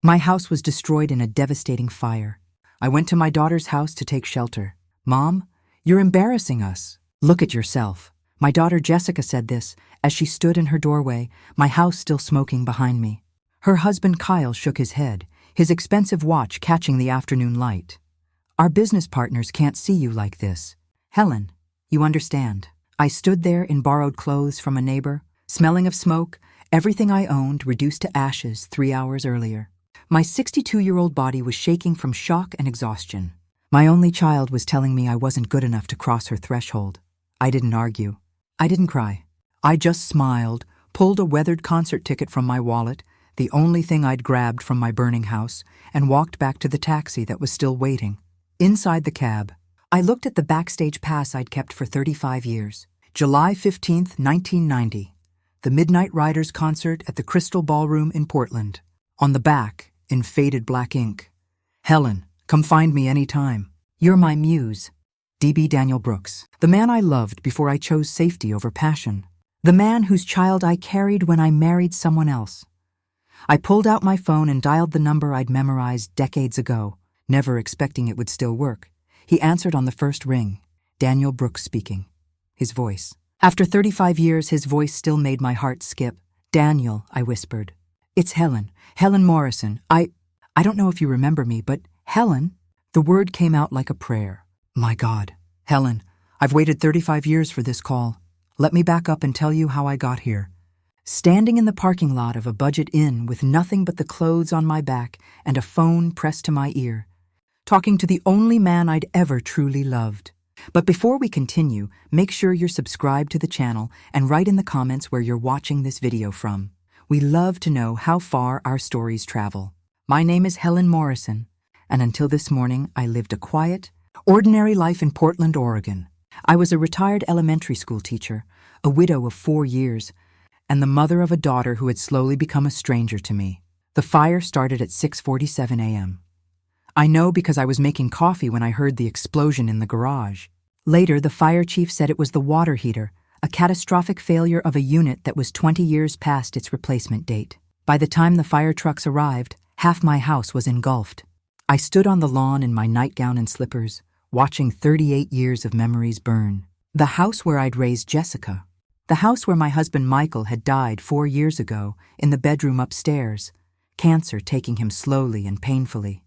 My house was destroyed in a devastating fire. I went to my daughter's house to take shelter. Mom, you're embarrassing us. Look at yourself. My daughter Jessica said this as she stood in her doorway, my house still smoking behind me. Her husband Kyle shook his head, his expensive watch catching the afternoon light. Our business partners can't see you like this. Helen, you understand. I stood there in borrowed clothes from a neighbor, smelling of smoke, everything I owned reduced to ashes 3 hours earlier. My 62-year-old body was shaking from shock and exhaustion. My only child was telling me I wasn't good enough to cross her threshold. I didn't argue. I didn't cry. I just smiled, pulled a weathered concert ticket from my wallet, the only thing I'd grabbed from my burning house, and walked back to the taxi that was still waiting. Inside the cab, I looked at the backstage pass I'd kept for 35 years. July 15th, 1990. The Midnight Riders concert at the Crystal Ballroom in Portland. On the back, in faded black ink, Helen, come find me anytime. You're my muse. D.B. Daniel Brooks. The man I loved before I chose safety over passion. The man whose child I carried when I married someone else. I pulled out my phone and dialed the number I'd memorized decades ago, never expecting it would still work. He answered on the first ring. Daniel Brooks speaking. His voice. After 35 years, his voice still made my heart skip. Daniel, I whispered. It's Helen. Helen Morrison. I don't know if you remember me, but Helen? The word came out like a prayer. My God. Helen, I've waited 35 years for this call. Let me back up and tell you how I got here. Standing in the parking lot of a budget inn with nothing but the clothes on my back and a phone pressed to my ear, talking to the only man I'd ever truly loved. But before we continue, make sure you're subscribed to the channel and write in the comments where you're watching this video from. We love to know how far our stories travel. My name is Helen Morrison, and until this morning, I lived a quiet, ordinary life in Portland, Oregon. I was a retired elementary school teacher, a widow of 4 years, and the mother of a daughter who had slowly become a stranger to me. The fire started at 6:47 a.m. I know because I was making coffee when I heard the explosion in the garage. Later, the fire chief said it was the water heater, a catastrophic failure of a unit that was 20 years past its replacement date. By the time the fire trucks arrived, half my house was engulfed. I stood on the lawn in my nightgown and slippers, watching 38 years of memories burn. The house where I'd raised Jessica. The house where my husband Michael had died 4 years ago, in the bedroom upstairs, cancer taking him slowly and painfully.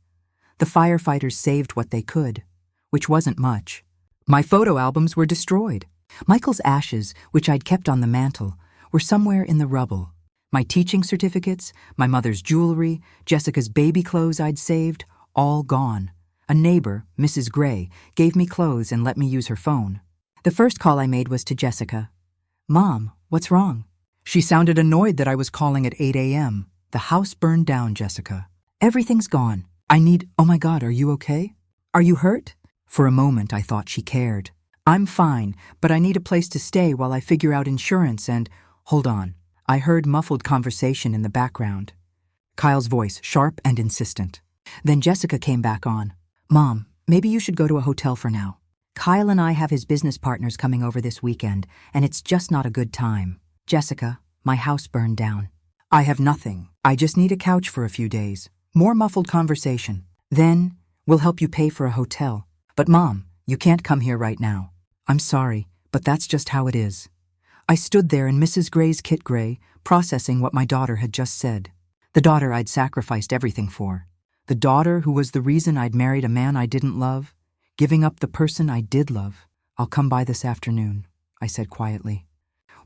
The firefighters saved what they could, which wasn't much. My photo albums were destroyed. Michael's ashes, which I'd kept on the mantel, were somewhere in the rubble. My teaching certificates, my mother's jewelry, Jessica's baby clothes I'd saved, all gone. A neighbor, Mrs. Gray, gave me clothes and let me use her phone. The first call I made was to Jessica. Mom, what's wrong? She sounded annoyed that I was calling at 8 a.m. The house burned down, Jessica. Everything's gone. Oh my God, are you okay? Are you hurt? For a moment, I thought she cared. I'm fine, but I need a place to stay while I figure out insurance and… Hold on. I heard muffled conversation in the background. Kyle's voice, sharp and insistent. Then Jessica came back on. Mom, maybe you should go to a hotel for now. Kyle and I have his business partners coming over this weekend, and it's just not a good time. Jessica, my house burned down. I have nothing. I just need a couch for a few days. More muffled conversation. Then, we'll help you pay for a hotel. But Mom, you can't come here right now. I'm sorry, but that's just how it is. I stood there in Mrs. Gray's Kit Gray, processing what my daughter had just said. The daughter I'd sacrificed everything for. The daughter who was the reason I'd married a man I didn't love, giving up the person I did love. I'll come by this afternoon, I said quietly.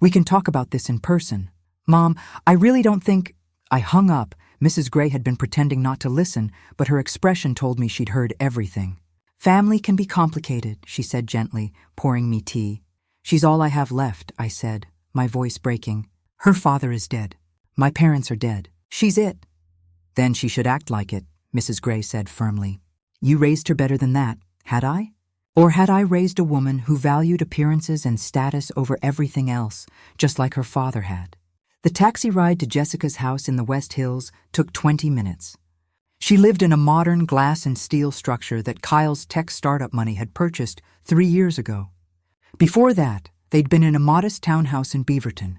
We can talk about this in person. Mom, I really don't think… I hung up. Mrs. Gray had been pretending not to listen, but her expression told me she'd heard everything. Family can be complicated, she said gently, pouring me tea. She's all I have left, I said, my voice breaking. Her father is dead. My parents are dead. She's it. Then she should act like it, Mrs. Gray said firmly. You raised her better than that, had I? Or had I raised a woman who valued appearances and status over everything else, just like her father had? The taxi ride to Jessica's house in the West Hills took 20 minutes. She lived in a modern glass and steel structure that Kyle's tech startup money had purchased 3 years ago. Before that, they'd been in a modest townhouse in Beaverton.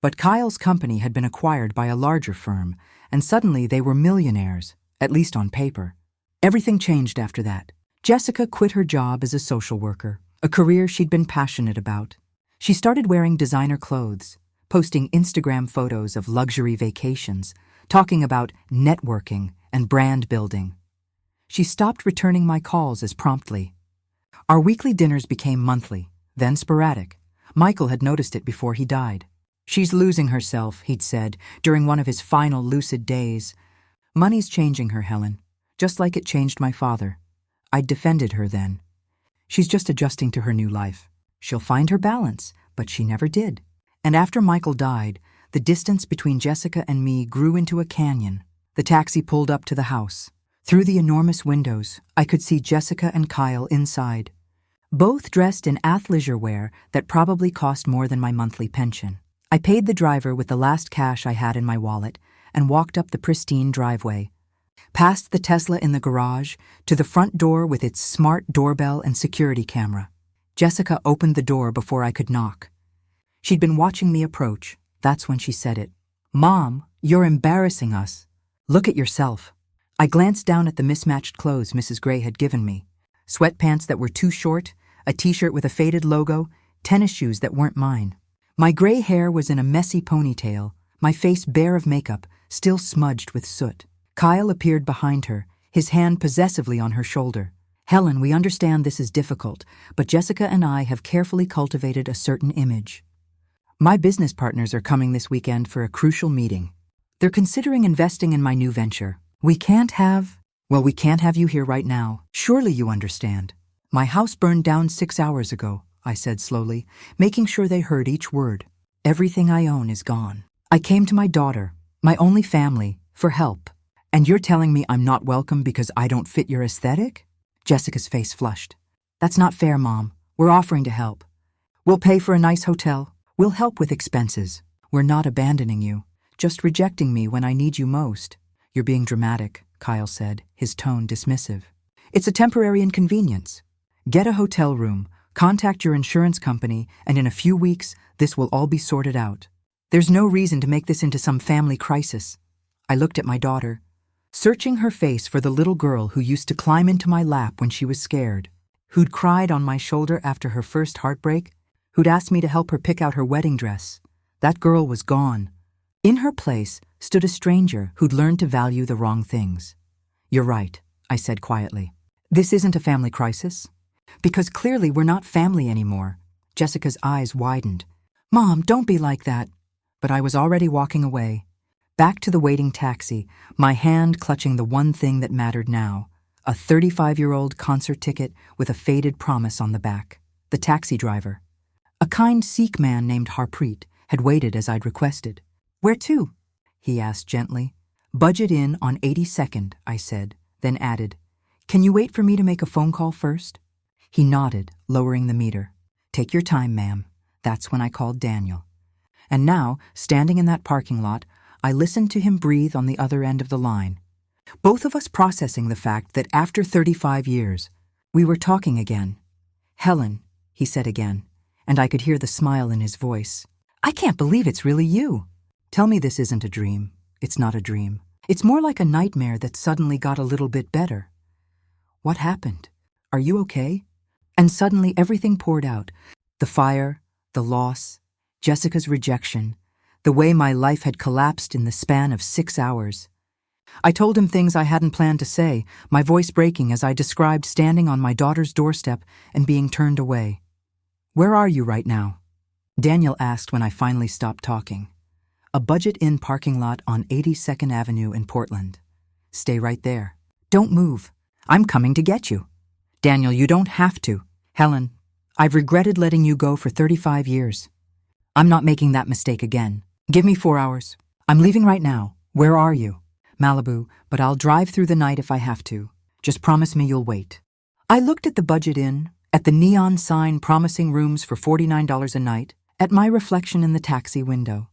But Kyle's company had been acquired by a larger firm, and suddenly they were millionaires, at least on paper. Everything changed after that. Jessica quit her job as a social worker, a career she'd been passionate about. She started wearing designer clothes, posting Instagram photos of luxury vacations, talking about networking and brand building. She stopped returning my calls as promptly. Our weekly dinners became monthly, then sporadic. Michael had noticed it before he died. "She's losing herself," he'd said, during one of his final lucid days. "Money's changing her, Helen, just like it changed my father. I'd defended her then. She's just adjusting to her new life. She'll find her balance," but she never did. And after Michael died, the distance between Jessica and me grew into a canyon. The taxi pulled up to the house. Through the enormous windows, I could see Jessica and Kyle inside, both dressed in athleisure wear that probably cost more than my monthly pension. I paid the driver with the last cash I had in my wallet and walked up the pristine driveway, past the Tesla in the garage, to the front door with its smart doorbell and security camera. Jessica opened the door before I could knock. She'd been watching me approach. That's when she said it. "Mom, you're embarrassing us. Look at yourself." I glanced down at the mismatched clothes Mrs. Gray had given me. Sweatpants that were too short, a t-shirt with a faded logo, tennis shoes that weren't mine. My gray hair was in a messy ponytail, my face bare of makeup, still smudged with soot. Kyle appeared behind her, his hand possessively on her shoulder. "Helen, we understand this is difficult, but Jessica and I have carefully cultivated a certain image. My business partners are coming this weekend for a crucial meeting. They're considering investing in my new venture. We can't have you here right now. Surely you understand. My house burned down 6 hours ago," I said slowly, making sure they heard each word. "Everything I own is gone. I came to my daughter, my only family, for help. And you're telling me I'm not welcome because I don't fit your aesthetic?" Jessica's face flushed. "That's not fair, Mom. We're offering to help. We'll pay for a nice hotel. We'll help with expenses. We're not abandoning you, just rejecting me when I need you most." "You're being dramatic," Kyle said, his tone dismissive. "It's a temporary inconvenience. Get a hotel room, contact your insurance company, and in a few weeks, this will all be sorted out. There's no reason to make this into some family crisis." I looked at my daughter, searching her face for the little girl who used to climb into my lap when she was scared, who'd cried on my shoulder after her first heartbreak, who'd asked me to help her pick out her wedding dress. That girl was gone. In her place stood a stranger who'd learned to value the wrong things. "You're right," I said quietly. "This isn't a family crisis. Because clearly we're not family anymore." Jessica's eyes widened. "Mom, don't be like that." But I was already walking away, back to the waiting taxi, my hand clutching the one thing that mattered now, a 35-year-old concert ticket with a faded promise on the back. The taxi driver, a kind Sikh man named Harpreet, had waited as I'd requested. "Where to?" he asked gently. "Budget Inn on 82nd, I said, then added, "Can you wait for me to make a phone call first?" He nodded, lowering the meter. "Take your time, ma'am." That's when I called Daniel. And now, standing in that parking lot, I listened to him breathe on the other end of the line. Both of us processing the fact that after 35 years, we were talking again. "Helen," he said again, and I could hear the smile in his voice. "I can't believe it's really you." "Tell me this isn't a dream." "It's not a dream. It's more like a nightmare that suddenly got a little bit better." "What happened? Are you okay?" And suddenly everything poured out. The fire, the loss, Jessica's rejection, the way my life had collapsed in the span of 6 hours. I told him things I hadn't planned to say, my voice breaking as I described standing on my daughter's doorstep and being turned away. "Where are you right now?" Daniel asked when I finally stopped talking. "A Budget Inn parking lot on 82nd Avenue in Portland." "Stay right there. Don't move. I'm coming to get you." "Daniel, you don't have to." "Helen, I've regretted letting you go for 35 years. I'm not making that mistake again. Give me 4 hours. I'm leaving right now. Where are you?" "Malibu, but I'll drive through the night if I have to. Just promise me you'll wait." I looked at the Budget Inn, at the neon sign promising rooms for $49 a night, at my reflection in the taxi window,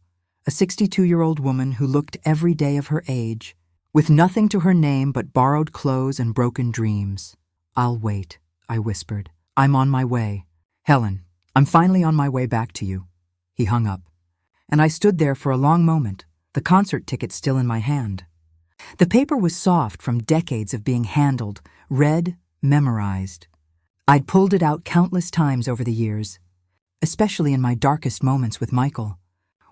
a 62-year-old woman who looked every day of her age, with nothing to her name but borrowed clothes and broken dreams. "I'll wait," I whispered. "I'm on my way. Helen, I'm finally on my way back to you." He hung up. And I stood there for a long moment, the concert ticket still in my hand. The paper was soft from decades of being handled, read, memorized. I'd pulled it out countless times over the years, especially in my darkest moments with Michael,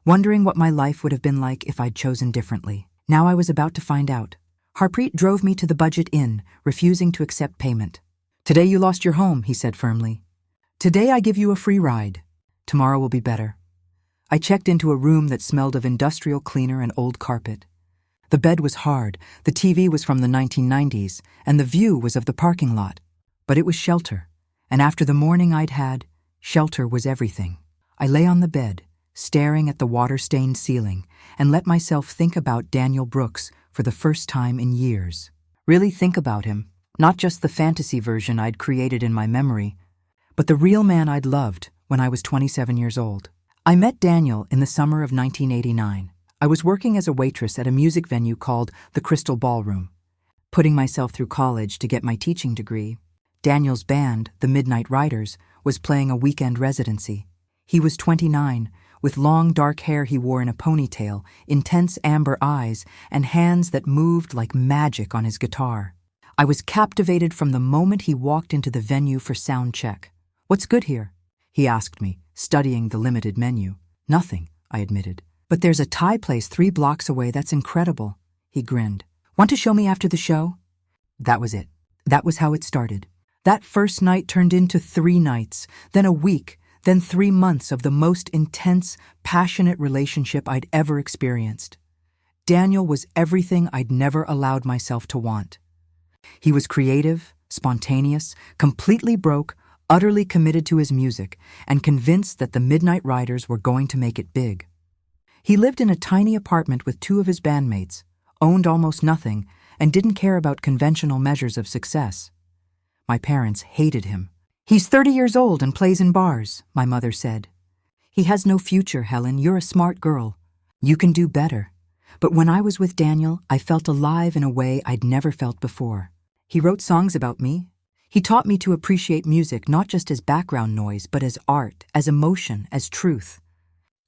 wondering what my life would have been like if I'd chosen differently. Now I was about to find out. Harpreet drove me to the Budget Inn, refusing to accept payment. "Today you lost your home," he said firmly. "Today I give you a free ride. Tomorrow will be better." I checked into a room that smelled of industrial cleaner and old carpet. The bed was hard, the TV was from the 1990s, and the view was of the parking lot. But it was shelter, and after the morning I'd had, shelter was everything. I lay on the bed, staring at the water-stained ceiling, and let myself think about Daniel Brooks for the first time in years. Really think about him, not just the fantasy version I'd created in my memory, but the real man I'd loved when I was 27 years old. I met Daniel in the summer of 1989. I was working as a waitress at a music venue called the Crystal Ballroom, putting myself through college to get my teaching degree. Daniel's band, the Midnight Riders, was playing a weekend residency. He was 29, with long dark hair he wore in a ponytail, intense amber eyes, and hands that moved like magic on his guitar. I was captivated from the moment he walked into the venue for sound check. "What's good here?" he asked me, studying the limited menu. "Nothing," I admitted. "But there's a Thai place 3 blocks away that's incredible," he grinned. "Want to show me after the show?" That was it. That was how it started. That first night turned into 3 nights, then a week, then 3 months of the most intense, passionate relationship I'd ever experienced. Daniel was everything I'd never allowed myself to want. He was creative, spontaneous, completely broke, utterly committed to his music, and convinced that the Midnight Riders were going to make it big. He lived in a tiny apartment with 2 of his bandmates, owned almost nothing, and didn't care about conventional measures of success. My parents hated him. "He's 30 years old and plays in bars," my mother said. "He has no future, Helen. You're a smart girl. You can do better." But when I was with Daniel, I felt alive in a way I'd never felt before. He wrote songs about me. He taught me to appreciate music not just as background noise, but as art, as emotion, as truth.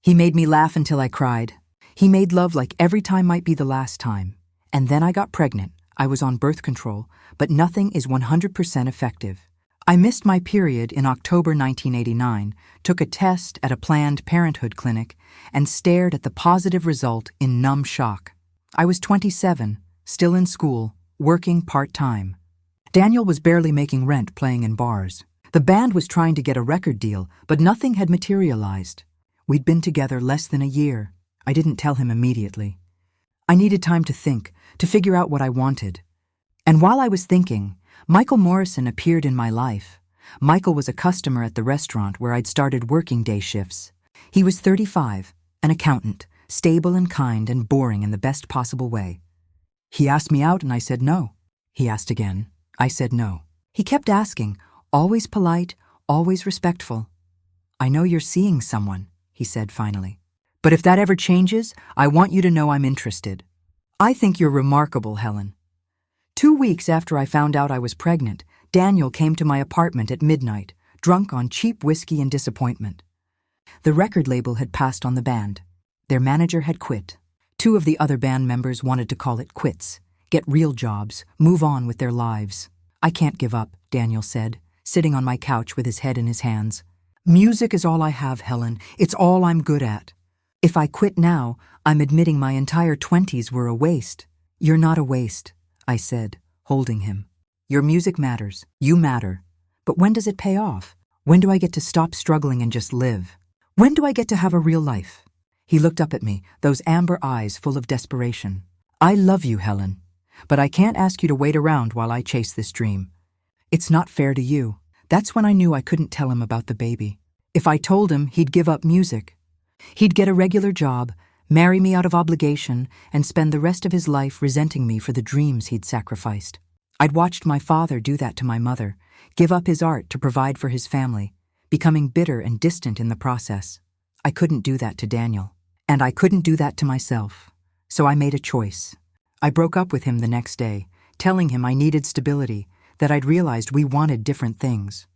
He made me laugh until I cried. He made love like every time might be the last time. And then I got pregnant. I was on birth control, but nothing is 100% effective. I missed my period in October 1989, took a test at a Planned Parenthood clinic, and stared at the positive result in numb shock. I was 27, still in school, working part-time. Daniel was barely making rent playing in bars. The band was trying to get a record deal, but nothing had materialized. We'd been together less than a year. I didn't tell him immediately. I needed time to think, to figure out what I wanted. And while I was thinking, Michael Morrison appeared in my life. Michael was a customer at the restaurant where I'd started working day shifts. He was 35, an accountant, stable and kind and boring in the best possible way. He asked me out and I said no. He asked again. I said no. He kept asking, always polite, always respectful. "I know you're seeing someone," he said finally. "But if that ever changes, I want you to know I'm interested." "I think you're remarkable, Helen." 2 weeks after I found out I was pregnant, Daniel came to my apartment at midnight, drunk on cheap whiskey and disappointment. The record label had passed on the band. Their manager had quit. 2 of the other band members wanted to call it quits, get real jobs, move on with their lives. "I can't give up," Daniel said, sitting on my couch with his head in his hands. "Music is all I have, Helen. It's all I'm good at. If I quit now, I'm admitting my entire 20s were a waste." "You're not a waste," I said, holding him. "Your music matters. You matter. But when does it pay off? When do I get to stop struggling and just live? When do I get to have a real life?" He looked up at me, those amber eyes full of desperation. "I love you, Helen, but I can't ask you to wait around while I chase this dream. It's not fair to you." That's when I knew I couldn't tell him about the baby. If I told him, he'd give up music. He'd get a regular job, marry me out of obligation, and spend the rest of his life resenting me for the dreams he'd sacrificed. I'd watched my father do that to my mother, give up his art to provide for his family, becoming bitter and distant in the process. I couldn't do that to Daniel, and I couldn't do that to myself. So I made a choice. I broke up with him the next day, telling him I needed stability, that I'd realized we wanted different things.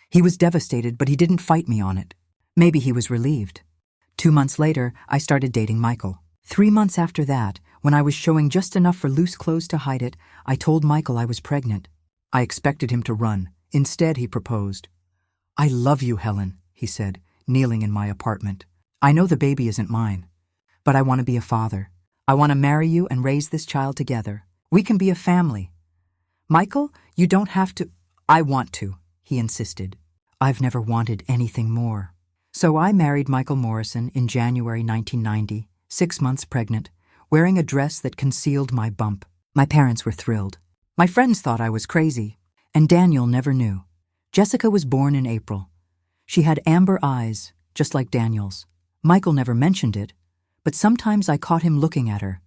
He was devastated, but he didn't fight me on it. Maybe he was relieved. 2 months later, I started dating Michael. 3 months after that, when I was showing just enough for loose clothes to hide it, I told Michael I was pregnant. I expected him to run. Instead, he proposed. "I love you, Helen," he said, kneeling in my apartment. "I know the baby isn't mine, but I want to be a father. I want to marry you and raise this child together. We can be a family." "Michael, you don't have to." "I want to," he insisted. I've never wanted anything more. So I married Michael Morrison in January 1990, 6 months pregnant, wearing a dress that concealed my bump. My parents were thrilled. My friends thought I was crazy, and Daniel never knew. Jessica was born in April. She had amber eyes, just like Daniel's. Michael never mentioned it, but sometimes I caught him looking at her,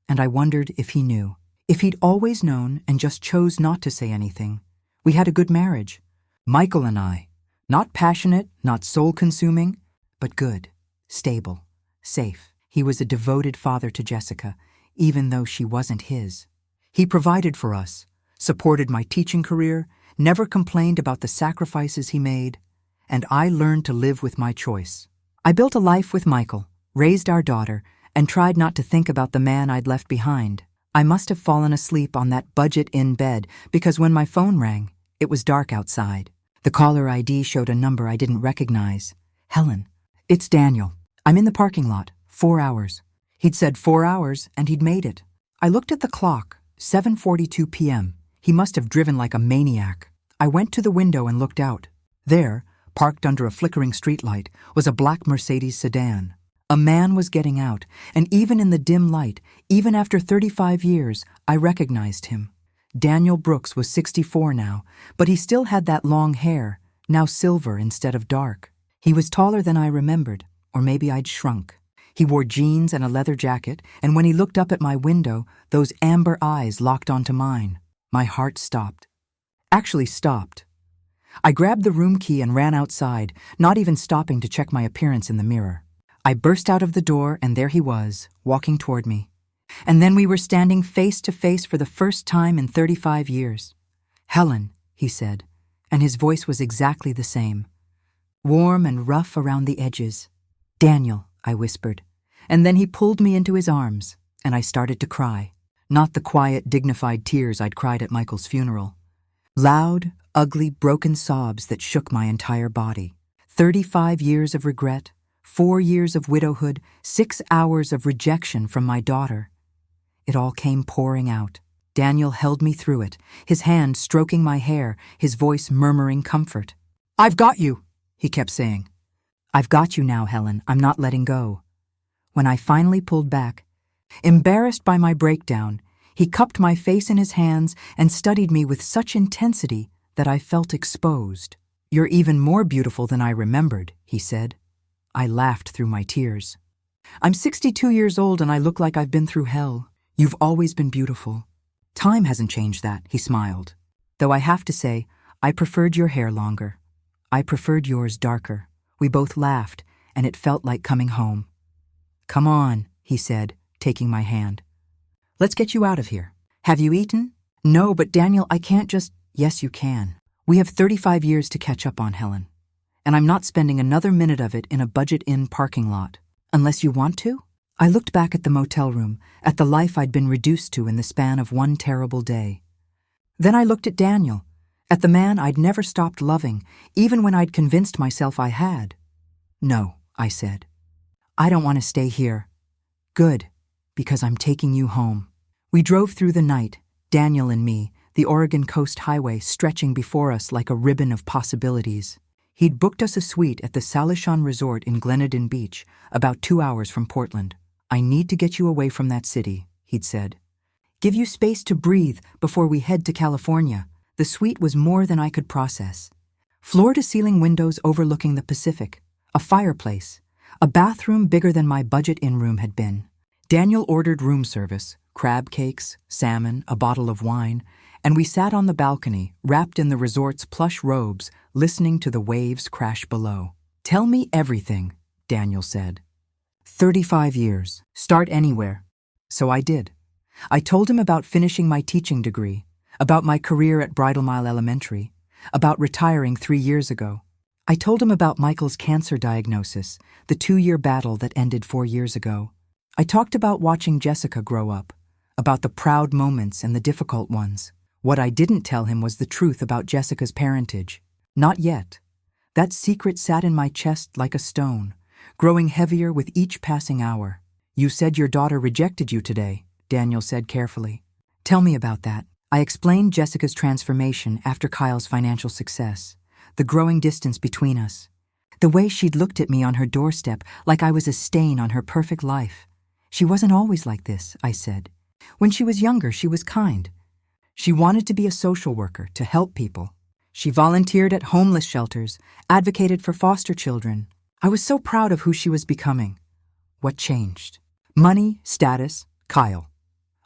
and I wondered if he knew. If he'd always known and just chose not to say anything. We had a good marriage. Michael and I. Not passionate, not soul-consuming, but good, stable, safe. He was a devoted father to Jessica, even though she wasn't his. He provided for us, supported my teaching career, never complained about the sacrifices he made, and I learned to live with my choice. I built a life with Michael, raised our daughter, and tried not to think about the man I'd left behind. I must have fallen asleep on that budget-in bed because when my phone rang, it was dark outside. The caller ID showed a number I didn't recognize. "Helen, it's Daniel. I'm in the parking lot. 4 hours." He'd said 4 hours, and he'd made it. I looked at the clock, 7:42 p.m. He must have driven like a maniac. I went to the window and looked out. There, parked under a flickering streetlight, was a black Mercedes sedan. A man was getting out, and even in the dim light, even after 35 years, I recognized him. Daniel Brooks was 64 now, but he still had that long hair, now silver instead of dark. He was taller than I remembered, or maybe I'd shrunk. He wore jeans and a leather jacket, and when he looked up at my window, those amber eyes locked onto mine. My heart stopped. Actually stopped. I grabbed the room key and ran outside, not even stopping to check my appearance in the mirror. I burst out of the door, and there he was, walking toward me. And then we were standing face to face for the first time in 35 years. "Helen," he said, and his voice was exactly the same. Warm and rough around the edges. "Daniel," I whispered, and then he pulled me into his arms, and I started to cry. Not the quiet, dignified tears I'd cried at Michael's funeral. Loud, ugly, broken sobs that shook my entire body. 35 years of regret, 4 years of widowhood, 6 hours of rejection from my daughter. It all came pouring out. Daniel held me through it, his hand stroking my hair, his voice murmuring comfort. "I've got you," he kept saying. "I've got you now, Helen. I'm not letting go." When I finally pulled back, embarrassed by my breakdown, he cupped my face in his hands and studied me with such intensity that I felt exposed. "You're even more beautiful than I remembered," he said. I laughed through my tears. "I'm 62 years old and I look like I've been through hell. You've always been beautiful." "Time hasn't changed that," he smiled. "Though I have to say, I preferred your hair longer. I preferred yours darker." We both laughed, and it felt like coming home. "Come on," he said, taking my hand. "Let's get you out of here. Have you eaten?" "No, but Daniel, I can't just—" "Yes, you can. We have 35 years to catch up on, Helen. And I'm not spending another minute of it in a budget-in parking lot. Unless you want to?" I looked back at the motel room, at the life I'd been reduced to in the span of one terrible day. Then I looked at Daniel, at the man I'd never stopped loving, even when I'd convinced myself I had. "No," I said. "I don't want to stay here." "Good, because I'm taking you home." We drove through the night, Daniel and me, the Oregon Coast Highway stretching before us like a ribbon of possibilities. He'd booked us a suite at the Salishan Resort in Glenadin Beach, about 2 hours from Portland. "I need to get you away from that city," he'd said. "Give you space to breathe before we head to California." The suite was more than I could process. Floor-to-ceiling windows overlooking the Pacific, a fireplace, a bathroom bigger than my budget-in room had been. Daniel ordered room service, crab cakes, salmon, a bottle of wine, and we sat on the balcony, wrapped in the resort's plush robes, listening to the waves crash below. "Tell me everything," Daniel said. 35 years. Start anywhere. So I did. I told him about finishing my teaching degree, about my career at Bridal Mile Elementary, about retiring 3 years ago. I told him about Michael's cancer diagnosis, the 2-year battle that ended 4 years ago. I talked about watching Jessica grow up, about the proud moments and the difficult ones. What I didn't tell him was the truth about Jessica's parentage. Not yet. That secret sat in my chest like a stone, growing heavier with each passing hour. You said your daughter rejected you today, Daniel said carefully. Tell me about that. I explained Jessica's transformation after Kyle's financial success, the growing distance between us, the way she'd looked at me on her doorstep like I was a stain on her perfect life. She wasn't always like this, I said. When she was younger, she was kind. She wanted to be a social worker, to help people. She volunteered at homeless shelters, advocated for foster children. I was so proud of who she was becoming. What changed? Money, status, Kyle.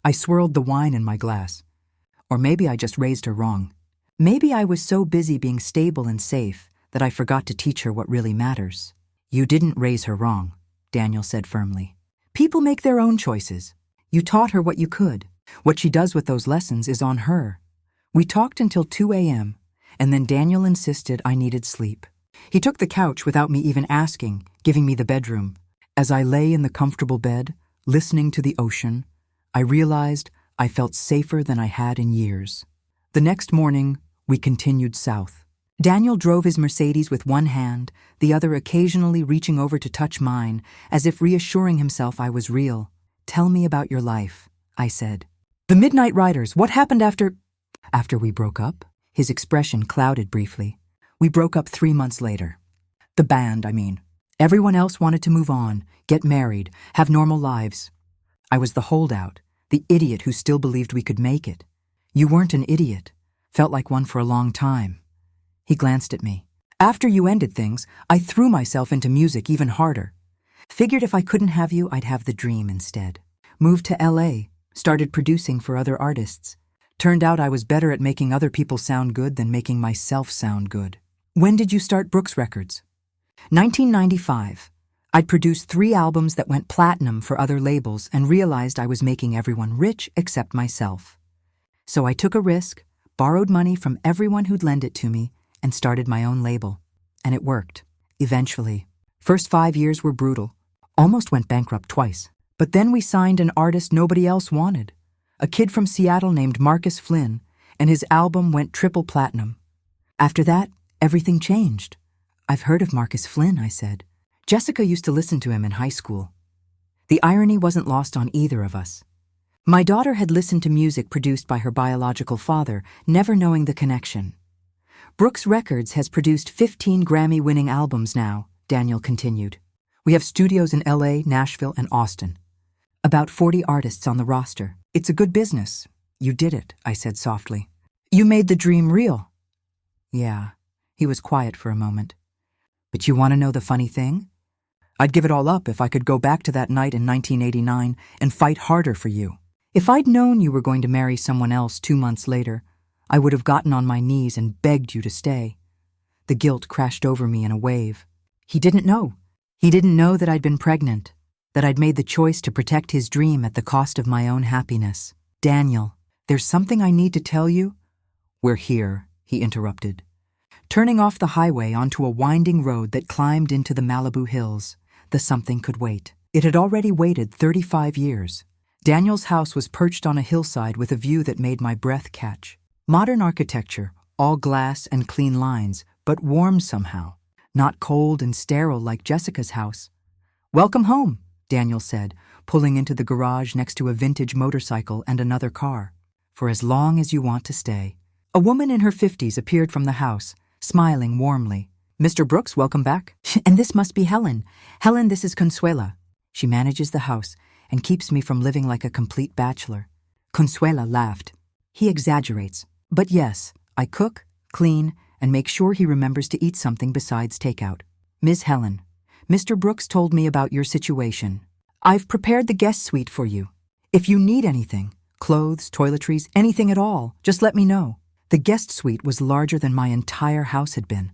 I swirled the wine in my glass. Or maybe I just raised her wrong. Maybe I was so busy being stable and safe that I forgot to teach her what really matters. You didn't raise her wrong, Daniel said firmly. People make their own choices. You taught her what you could. What she does with those lessons is on her. We talked until 2 a.m., and then Daniel insisted I needed sleep. He took the couch without me even asking, giving me the bedroom. As I lay in the comfortable bed, listening to the ocean, I realized I felt safer than I had in years. The next morning, we continued south. Daniel drove his Mercedes with one hand, the other occasionally reaching over to touch mine, as if reassuring himself I was real. Tell me about your life, I said. The Midnight Riders, what happened after we broke up? His expression clouded briefly. We broke up 3 months later. The band, I mean. Everyone else wanted to move on, get married, have normal lives. I was the holdout, the idiot who still believed we could make it. You weren't an idiot. Felt like one for a long time. He glanced at me. After you ended things, I threw myself into music even harder. Figured if I couldn't have you, I'd have the dream instead. Moved to LA, started producing for other artists. Turned out I was better at making other people sound good than making myself sound good. When did you start Brooks Records? 1995. I'd produced 3 albums that went platinum for other labels and realized I was making everyone rich except myself. So I took a risk, borrowed money from everyone who'd lend it to me, and started my own label. And it worked. Eventually. First 5 years were brutal. Almost went bankrupt twice. But then we signed an artist nobody else wanted. A kid from Seattle named Marcus Flynn, and his album went triple platinum. After that, everything changed. I've heard of Marcus Flynn, I said. Jessica used to listen to him in high school. The irony wasn't lost on either of us. My daughter had listened to music produced by her biological father, never knowing the connection. Brooks Records has produced 15 Grammy-winning albums now, Daniel continued. We have studios in LA, Nashville, and Austin. About 40 artists on the roster. It's a good business. You did it, I said softly. You made the dream real. Yeah. He was quiet for a moment. But you want to know the funny thing? I'd give it all up if I could go back to that night in 1989 and fight harder for you. If I'd known you were going to marry someone else 2 months later, I would have gotten on my knees and begged you to stay. The guilt crashed over me in a wave. He didn't know. He didn't know that I'd been pregnant, that I'd made the choice to protect his dream at the cost of my own happiness. Daniel, there's something I need to tell you. We're here, he interrupted, turning off the highway onto a winding road that climbed into the Malibu hills. The something could wait. It had already waited 35 years. Daniel's house was perched on a hillside with a view that made my breath catch. Modern architecture, all glass and clean lines, but warm somehow, not cold and sterile like Jessica's house. Welcome home, Daniel said, pulling into the garage next to a vintage motorcycle and another car. For as long as you want to stay. A woman in her 50s appeared from the house, smiling warmly. Mr. Brooks, welcome back. And this must be Helen. Helen, this is Consuela. She manages the house and keeps me from living like a complete bachelor. Consuela laughed. He exaggerates. But yes, I cook, clean, and make sure he remembers to eat something besides takeout. Ms. Helen, Mr. Brooks told me about your situation. I've prepared the guest suite for you. If you need anything, clothes, toiletries, anything at all, just let me know. The guest suite was larger than my entire house had been.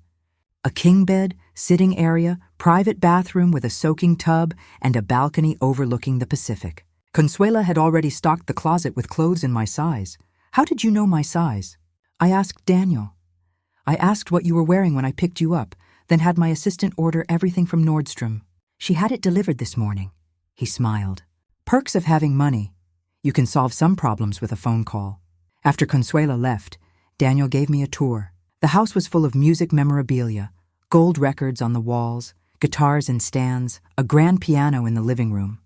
A king bed, sitting area, private bathroom with a soaking tub, and a balcony overlooking the Pacific. Consuela had already stocked the closet with clothes in my size. How did you know my size? I asked Daniel. I asked what you were wearing when I picked you up, then had my assistant order everything from Nordstrom. She had it delivered this morning. He smiled. Perks of having money. You can solve some problems with a phone call. After Consuela left, Daniel gave me a tour. The house was full of music memorabilia, gold records on the walls, guitars in stands, a grand piano in the living room.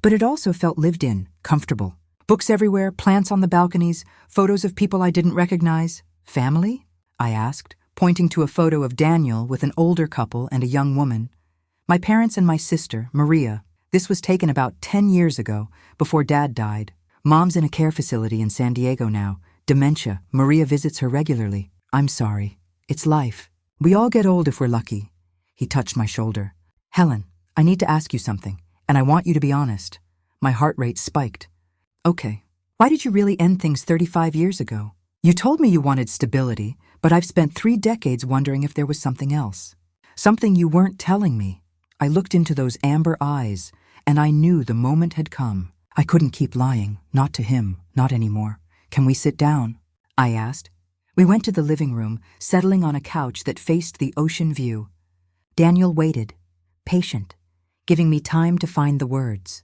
But it also felt lived in, comfortable. Books everywhere, plants on the balconies, photos of people I didn't recognize. Family? I asked, pointing to a photo of Daniel with an older couple and a young woman. My parents and my sister, Maria. This was taken about 10 years ago, before Dad died. Mom's in a care facility in San Diego now. Dementia. Maria visits her regularly. I'm sorry. It's life. We all get old if we're lucky. He touched my shoulder. Helen, I need to ask you something, and I want you to be honest. My heart rate spiked. Okay. Why did you really end things 35 years ago? You told me you wanted stability, but I've spent 3 decades wondering if there was something else. Something you weren't telling me. I looked into those amber eyes, and I knew the moment had come. I couldn't keep lying, not to him, not anymore. Can we sit down? I asked. We went to the living room, settling on a couch that faced the ocean view. Daniel waited, patient, giving me time to find the words.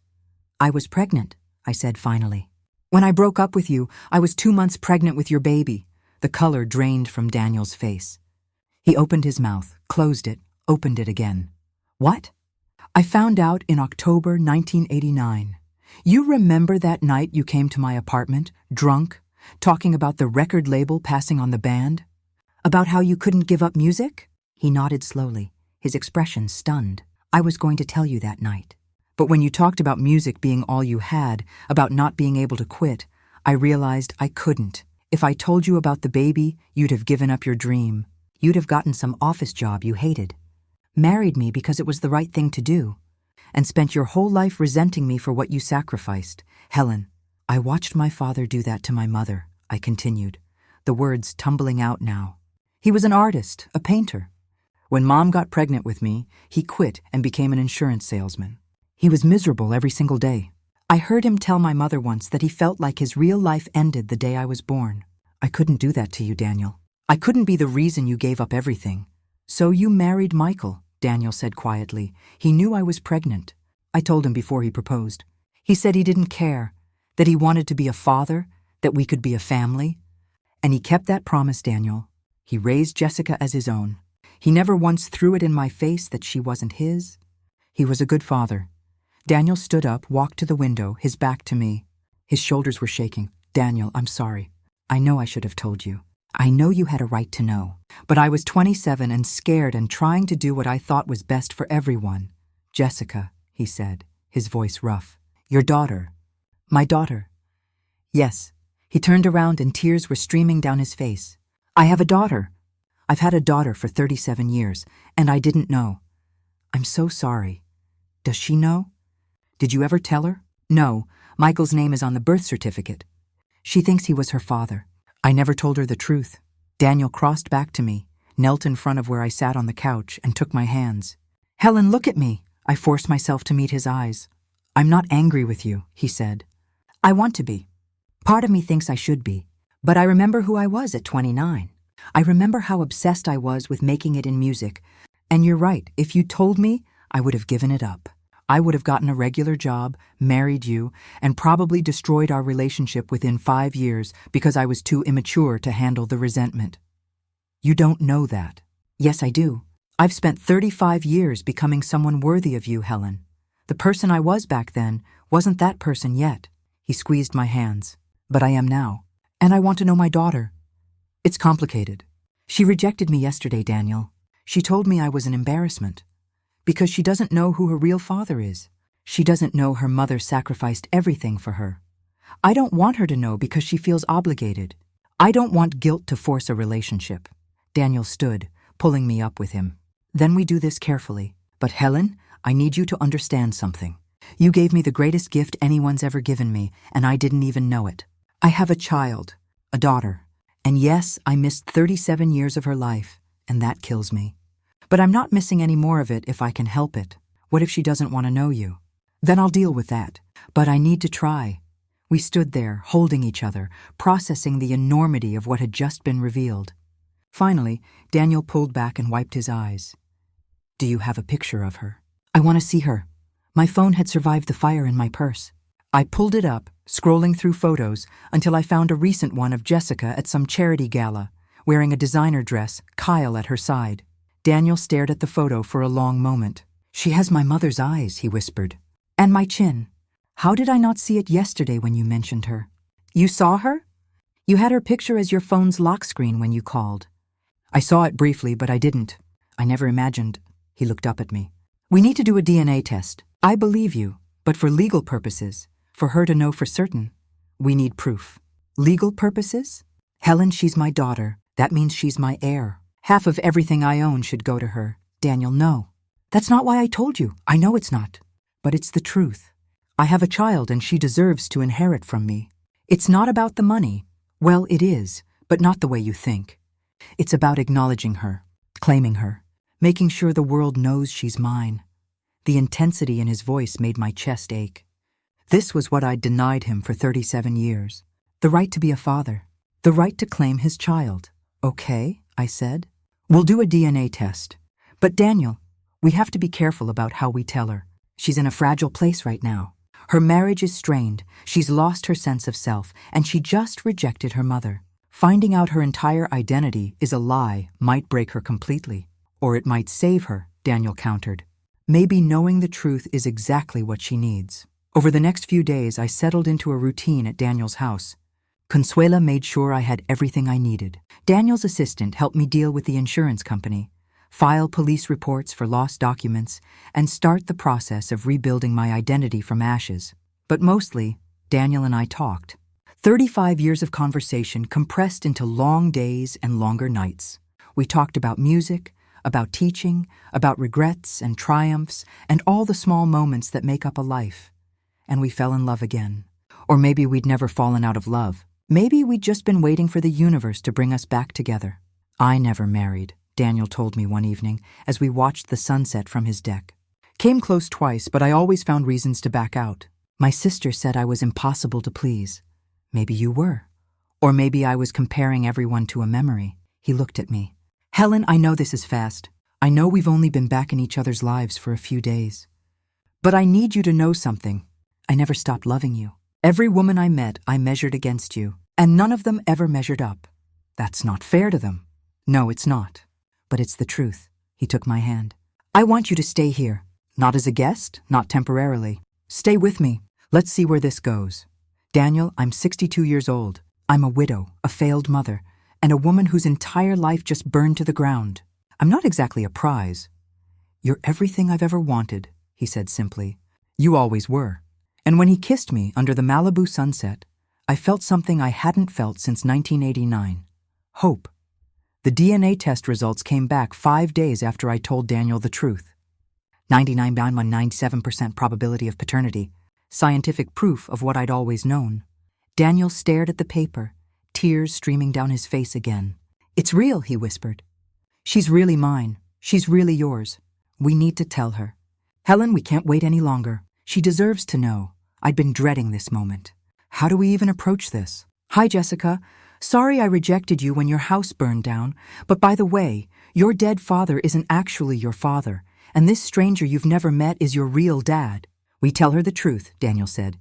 I was pregnant, I said finally. When I broke up with you, I was 2 months pregnant with your baby. The color drained from Daniel's face. He opened his mouth, closed it, opened it again. What? I found out in October 1989. You remember that night you came to my apartment, drunk, talking about the record label passing on the band? About how you couldn't give up music? He nodded slowly, his expression stunned. I was going to tell you that night. But when you talked about music being all you had, about not being able to quit, I realized I couldn't. If I told you about the baby, you'd have given up your dream. You'd have gotten some office job you hated. Married me because it was the right thing to do, and spent your whole life resenting me for what you sacrificed. Helen, I watched my father do that to my mother, I continued, the words tumbling out now. He was an artist, a painter. When Mom got pregnant with me, he quit and became an insurance salesman. He was miserable every single day. I heard him tell my mother once that he felt like his real life ended the day I was born. I couldn't do that to you, Daniel. I couldn't be the reason you gave up everything. So you married Michael, Daniel said quietly. He knew I was pregnant. I told him before he proposed. He said he didn't care, that he wanted to be a father, that we could be a family. And he kept that promise, Daniel. He raised Jessica as his own. He never once threw it in my face that she wasn't his. He was a good father. Daniel stood up, walked to the window, his back to me. His shoulders were shaking. Daniel, I'm sorry. I know I should have told you. I know you had a right to know. But I was 27 and scared and trying to do what I thought was best for everyone. Jessica, he said, his voice rough. Your daughter. My daughter. Yes. He turned around and tears were streaming down his face. I have a daughter. I've had a daughter for 37 years, and I didn't know. I'm so sorry. Does she know? Did you ever tell her? No. Michael's name is on the birth certificate. She thinks he was her father. I never told her the truth. Daniel crossed back to me, knelt in front of where I sat on the couch, and took my hands. Helen, look at me. I forced myself to meet his eyes. I'm not angry with you, he said. I want to be. Part of me thinks I should be. But I remember who I was at 29. I remember how obsessed I was with making it in music. And you're right, if you told me, I would have given it up. I would have gotten a regular job, married you, and probably destroyed our relationship within 5 years because I was too immature to handle the resentment. You don't know that. Yes, I do. I've spent 35 years becoming someone worthy of you, Helen. The person I was back then wasn't that person yet. He squeezed my hands. But I am now. And I want to know my daughter. It's complicated. She rejected me yesterday, Daniel. She told me I was an embarrassment. Because she doesn't know who her real father is. She doesn't know her mother sacrificed everything for her. I don't want her to know because she feels obligated. I don't want guilt to force a relationship. Daniel stood, pulling me up with him. Then we do this carefully. But Helen, I need you to understand something. You gave me the greatest gift anyone's ever given me, and I didn't even know it. I have a child, a daughter. And yes, I missed 37 years of her life, and that kills me. But I'm not missing any more of it if I can help it. What if she doesn't want to know you? Then I'll deal with that. But I need to try. We stood there, holding each other, processing the enormity of what had just been revealed. Finally, Daniel pulled back and wiped his eyes. Do you have a picture of her? I want to see her. My phone had survived the fire in my purse. I pulled it up, scrolling through photos until I found a recent one of Jessica at some charity gala, wearing a designer dress, Kyle at her side. Daniel stared at the photo for a long moment. She has my mother's eyes, he whispered. And my chin. How did I not see it yesterday when you mentioned her? You saw her? You had her picture as your phone's lock screen when you called. I saw it briefly, but I didn't. I never imagined. He looked up at me. We need to do a DNA test. I believe you, but for legal purposes, for her to know for certain, we need proof. Legal purposes? Helen, she's my daughter. That means she's my heir. Half of everything I own should go to her. Daniel, no. That's not why I told you. I know it's not. But it's the truth. I have a child and she deserves to inherit from me. It's not about the money. Well, it is, but not the way you think. It's about acknowledging her, claiming her, making sure the world knows she's mine. The intensity in his voice made my chest ache. This was what I'd denied him for 37 years. The right to be a father. The right to claim his child. Okay, I said. We'll do a DNA test. But Daniel, we have to be careful about how we tell her. She's in a fragile place right now. Her marriage is strained, she's lost her sense of self, and she just rejected her mother. Finding out her entire identity is a lie might break her completely. Or it might save her, Daniel countered. Maybe knowing the truth is exactly what she needs. Over the next few days, I settled into a routine at Daniel's house. Consuela made sure I had everything I needed. Daniel's assistant helped me deal with the insurance company, file police reports for lost documents, and start the process of rebuilding my identity from ashes. But mostly, Daniel and I talked. 35 years of conversation compressed into long days and longer nights. We talked about music, about teaching, about regrets and triumphs, and all the small moments that make up a life. And we fell in love again. Or maybe we'd never fallen out of love. Maybe we'd just been waiting for the universe to bring us back together. I never married, Daniel told me one evening as we watched the sunset from his deck. Came close twice, but I always found reasons to back out. My sister said I was impossible to please. Maybe you were. Or maybe I was comparing everyone to a memory. He looked at me. Helen, I know this is fast. I know we've only been back in each other's lives for a few days. But I need you to know something. I never stopped loving you. Every woman I met, I measured against you, and none of them ever measured up. That's not fair to them. No, it's not. But it's the truth. He took my hand. I want you to stay here. Not as a guest, not temporarily. Stay with me. Let's see where this goes. Daniel, I'm 62 years old. I'm a widow, a failed mother, and a woman whose entire life just burned to the ground. I'm not exactly a prize. You're everything I've ever wanted, he said simply. You always were. And when he kissed me under the Malibu sunset, I felt something I hadn't felt since 1989. Hope. The DNA test results came back 5 days after I told Daniel the truth. 99.197% probability of paternity. Scientific proof of what I'd always known. Daniel stared at the paper, tears streaming down his face again. It's real, he whispered. She's really mine. She's really yours. We need to tell her. Helen, we can't wait any longer. She deserves to know. I'd been dreading this moment. How do we even approach this? Hi, Jessica. Sorry I rejected you when your house burned down, but by the way, your dead father isn't actually your father, and this stranger you've never met is your real dad. We tell her the truth, Daniel said.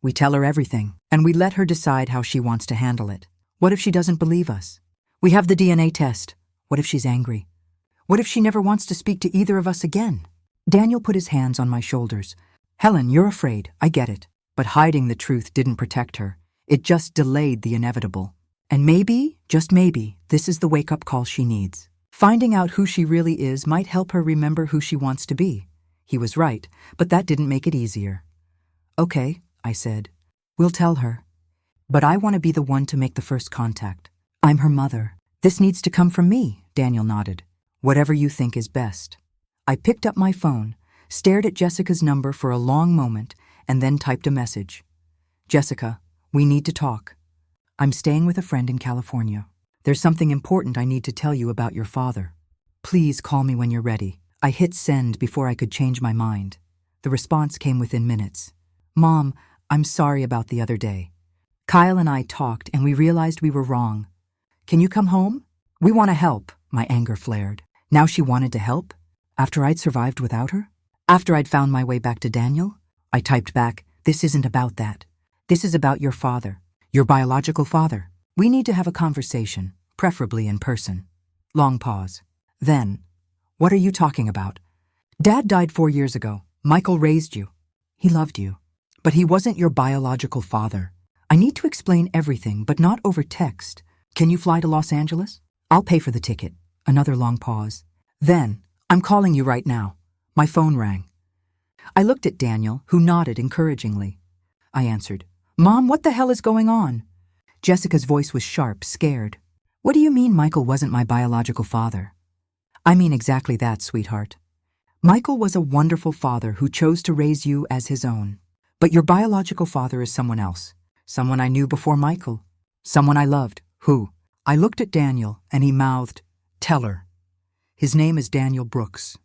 We tell her everything, and we let her decide how she wants to handle it. What if she doesn't believe us? We have the DNA test. What if she's angry? What if she never wants to speak to either of us again? Daniel put his hands on my shoulders. Helen, you're afraid, I get it. But hiding the truth didn't protect her. It just delayed the inevitable. And maybe, just maybe, this is the wake-up call she needs. Finding out who she really is might help her remember who she wants to be. He was right, but that didn't make it easier. Okay, I said. We'll tell her. But I want to be the one to make the first contact. I'm her mother. This needs to come from me, Daniel nodded. Whatever you think is best. I picked up my phone, stared at Jessica's number for a long moment, and then typed a message. Jessica, we need to talk. I'm staying with a friend in California. There's something important I need to tell you about your father. Please call me when you're ready. I hit send before I could change my mind. The response came within minutes. Mom, I'm sorry about the other day. Kyle and I talked and we realized we were wrong. Can you come home? We want to help, my anger flared. Now she wanted to help? After I'd survived without her? After I'd found my way back to Daniel? I typed back, this isn't about that. This is about your father, your biological father. We need to have a conversation, preferably in person. Long pause. Then, what are you talking about? Dad died 4 years ago. Michael raised you. He loved you. But he wasn't your biological father. I need to explain everything, but not over text. Can you fly to Los Angeles? I'll pay for the ticket. Another long pause. Then, I'm calling you right now. My phone rang. I looked at Daniel, who nodded encouragingly. I answered, Mom, what the hell is going on? Jessica's voice was sharp, scared. What do you mean Michael wasn't my biological father? I mean exactly that, sweetheart. Michael was a wonderful father who chose to raise you as his own. But your biological father is someone else. Someone I knew before Michael. Someone I loved. Who? I looked at Daniel, and he mouthed, Tell her. His name is Daniel Brooks.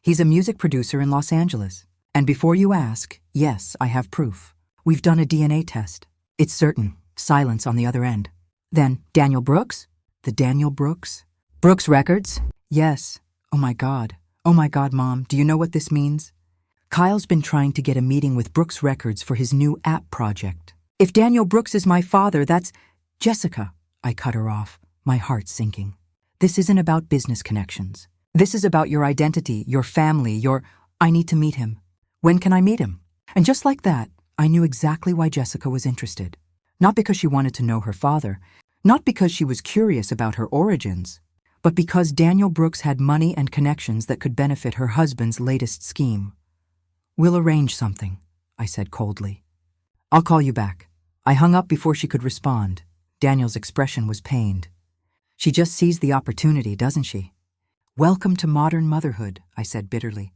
He's a music producer in Los Angeles. And before you ask, yes, I have proof. We've done a DNA test. It's certain. Silence on the other end. Then, Daniel Brooks? The Daniel Brooks? Brooks Records? Yes. Oh my God, Mom, do you know what this means? Kyle's been trying to get a meeting with Brooks Records for his new app project. If Daniel Brooks is my father, that's... Jessica, I cut her off, my heart sinking. This isn't about business connections. This is about your identity, your family, your... I need to meet him. When can I meet him? And just like that, I knew exactly why Jessica was interested. Not because she wanted to know her father, not because she was curious about her origins, but because Daniel Brooks had money and connections that could benefit her husband's latest scheme. We'll arrange something, I said coldly. I'll call you back. I hung up before she could respond. Daniel's expression was pained. She just sees the opportunity, doesn't she? Welcome to modern motherhood, I said bitterly,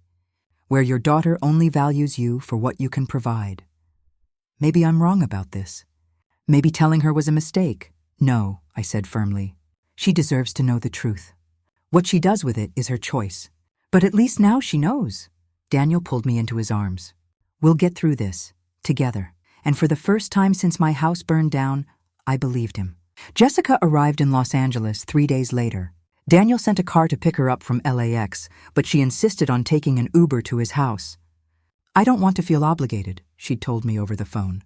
where your daughter only values you for what you can provide. Maybe I'm wrong about this. Maybe telling her was a mistake. No, I said firmly. She deserves to know the truth. What she does with it is her choice. But at least now she knows. Daniel pulled me into his arms. We'll get through this, together. And for the first time since my house burned down, I believed him. Jessica arrived in Los Angeles 3 days later. Daniel sent a car to pick her up from LAX, but she insisted on taking an Uber to his house. I don't want to feel obligated, she'd told me over the phone,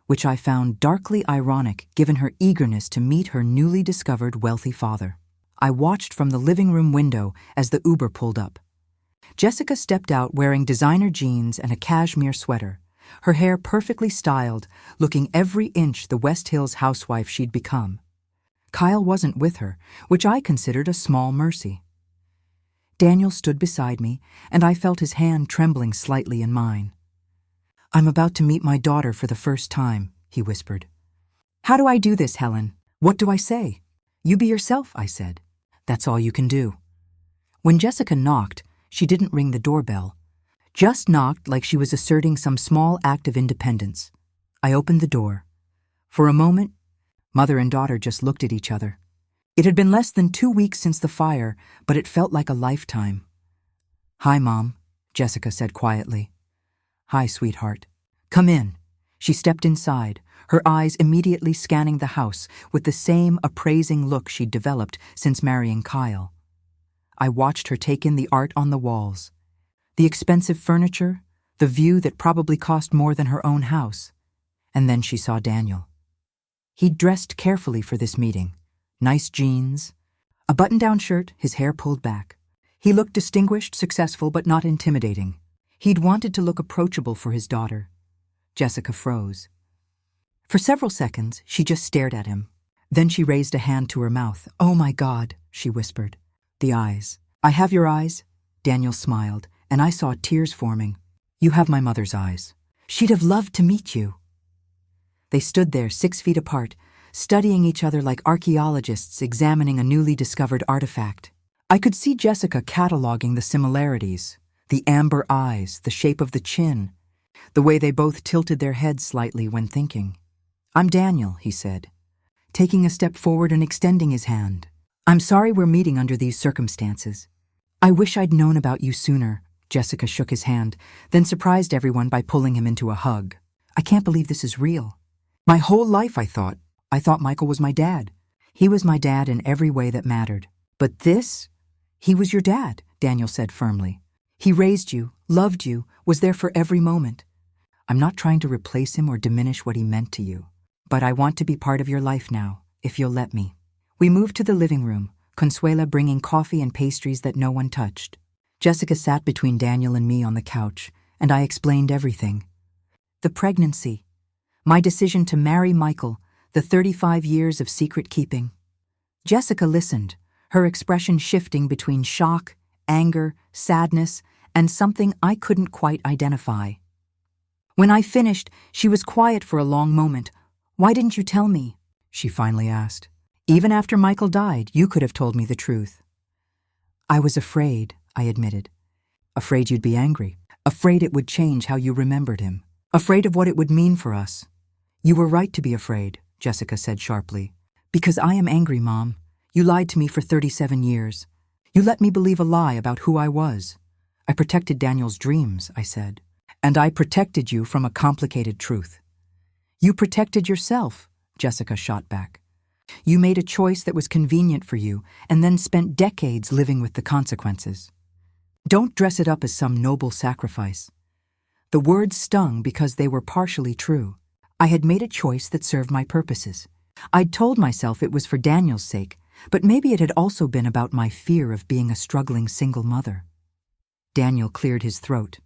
which I found darkly ironic given her eagerness to meet her newly discovered wealthy father. I watched from the living room window as the Uber pulled up. Jessica stepped out wearing designer jeans and a cashmere sweater, her hair perfectly styled, looking every inch the West Hills housewife she'd become. Kyle wasn't with her, which I considered a small mercy. Daniel stood beside me, and I felt his hand trembling slightly in mine. I'm about to meet my daughter for the first time, he whispered. How do I do this, Helen? What do I say? You be yourself, I said. That's all you can do. When Jessica knocked, she didn't ring the doorbell. Just knocked like she was asserting some small act of independence. I opened the door. For a moment, mother and daughter just looked at each other. It had been less than 2 weeks since the fire, but it felt like a lifetime. Hi, Mom, Jessica said quietly. Hi, sweetheart. Come in. She stepped inside, her eyes immediately scanning the house with the same appraising look she'd developed since marrying Kyle. I watched her take in the art on the walls, the expensive furniture, the view that probably cost more than her own house. And then she saw Daniel. He'd dressed carefully for this meeting. Nice jeans, a button-down shirt, his hair pulled back. He looked distinguished, successful, but not intimidating. He'd wanted to look approachable for his daughter. Jessica froze. For several seconds, she just stared at him. Then she raised a hand to her mouth. Oh my God, she whispered. The eyes. I have your eyes. Daniel smiled, and I saw tears forming. You have my mother's eyes. She'd have loved to meet you. They stood there 6 feet apart, studying each other like archaeologists examining a newly discovered artifact. I could see Jessica cataloging the similarities, the amber eyes, the shape of the chin, the way they both tilted their heads slightly when thinking. I'm Daniel, he said, taking a step forward and extending his hand. I'm sorry we're meeting under these circumstances. I wish I'd known about you sooner. Jessica shook his hand, then surprised everyone by pulling him into a hug. I can't believe this is real. My whole life I thought Michael was my dad. He was my dad in every way that mattered. But this? He was your dad, Daniel said firmly. He raised you, loved you, was there for every moment. I'm not trying to replace him or diminish what he meant to you. But I want to be part of your life now, if you'll let me. We moved to the living room, Consuela bringing coffee and pastries that no one touched. Jessica sat between Daniel and me on the couch, and I explained everything. The pregnancy, my decision to marry Michael, the 35 years of secret keeping. Jessica listened, her expression shifting between shock, anger, sadness, and something I couldn't quite identify. When I finished, she was quiet for a long moment. "Why didn't you tell me?" she finally asked. "Even after Michael died, you could have told me the truth." "I was afraid," I admitted. "Afraid you'd be angry. Afraid it would change how you remembered him. Afraid of what it would mean for us." "You were right to be afraid," Jessica said sharply. "Because I am angry, Mom. You lied to me for 37 years. You let me believe a lie about who I was. I protected Daniel's dreams," I said. "And I protected you from a complicated truth." "You protected yourself," Jessica shot back. "You made a choice that was convenient for you and then spent decades living with the consequences. Don't dress it up as some noble sacrifice." The words stung because they were partially true. I had made a choice that served my purposes. I'd told myself it was for Daniel's sake, but maybe it had also been about my fear of being a struggling single mother. Daniel cleared his throat.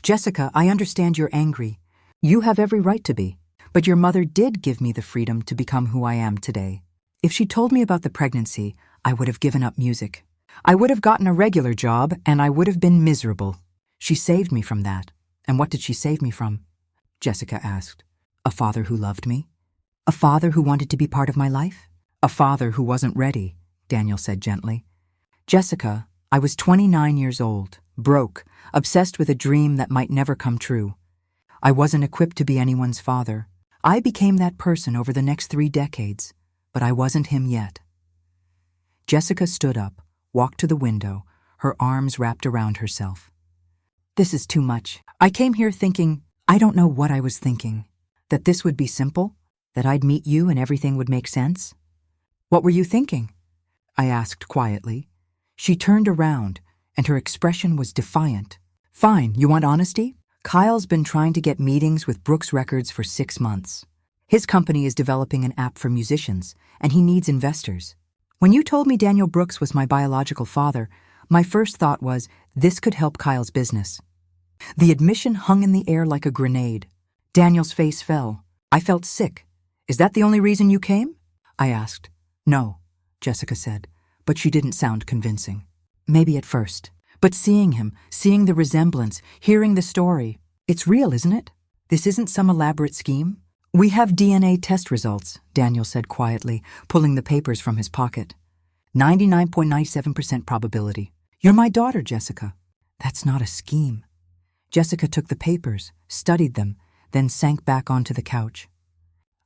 "Jessica, I understand you're angry. You have every right to be. But your mother did give me the freedom to become who I am today. If she told me about the pregnancy, I would have given up music. I would have gotten a regular job, and I would have been miserable. She saved me from that. And what did she save me from?" Jessica asked. "A father who loved me. A father who wanted to be part of my life. A father who wasn't ready," Daniel said gently. "Jessica, I was 29 years old, broke, obsessed with a dream that might never come true. I wasn't equipped to be anyone's father. I became that person over the next 3 decades, but I wasn't him yet." Jessica stood up, walked to the window, her arms wrapped around herself. "This is too much. I came here thinking, I don't know what I was thinking, that this would be simple, that I'd meet you and everything would make sense." "What were you thinking?" I asked quietly. She turned around, and her expression was defiant. "Fine, you want honesty? Kyle's been trying to get meetings with Brooks Records for 6 months. His company is developing an app for musicians, and he needs investors. When you told me Daniel Brooks was my biological father, my first thought was, this could help Kyle's business." The admission hung in the air like a grenade. Daniel's face fell. I felt sick. "Is that the only reason you came?" I asked. "No," Jessica said, but she didn't sound convincing. "Maybe at first. But seeing him, seeing the resemblance, hearing the story, it's real, isn't it? This isn't some elaborate scheme." "We have DNA test results," Daniel said quietly, pulling the papers from his pocket. 99.97% probability. "You're my daughter, Jessica." "That's not a scheme." Jessica took the papers, studied them, then sank back onto the couch.